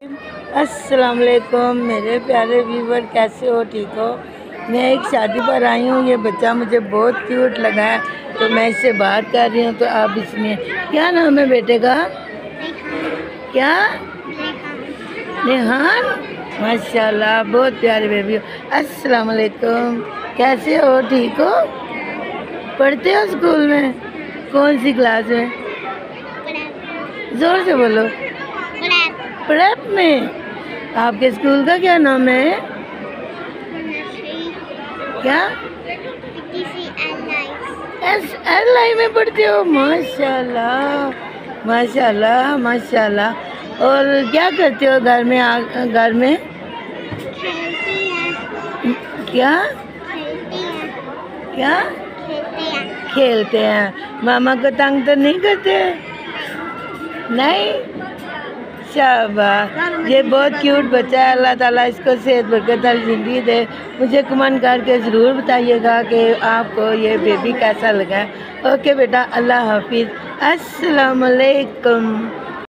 अस्सलाम वालेकुम मेरे प्यारे व्यूवर, कैसे हो? ठीक हो? मैं एक शादी पर आई हूँ। ये बच्चा मुझे बहुत क्यूट लगा है तो मैं इससे बात कर रही हूँ। तो आप इसमें क्या नाम है बेटे का? क्या? नेहान। माशाल्लाह, बहुत प्यारे बेबी हो। अस्सलाम वालेकुम, कैसे हो? ठीक हो? पढ़ते हो स्कूल में? कौन सी क्लास में? जोर से बोलो। प्रेप में। आपके स्कूल का क्या नाम है? क्या? SLI में पढ़ते हो? माशाल्लाह माशाल्लाह माशाल्लाह। और क्या करते हो घर में? घर में क्या क्या खेलते हैं? मामा को तंग तो नहीं करते? नहीं। शाबाश, ये बहुत क्यूट बच्चा है। अल्लाह ताला इसको सेहत बरकत वाली ज़िंदगी दे। मुझे कमेंट करके ज़रूर बताइएगा कि आपको ये बेबी कैसा लगा है। ओके बेटा, अल्लाह हाफिज़। अस्सलाम वालेकुम।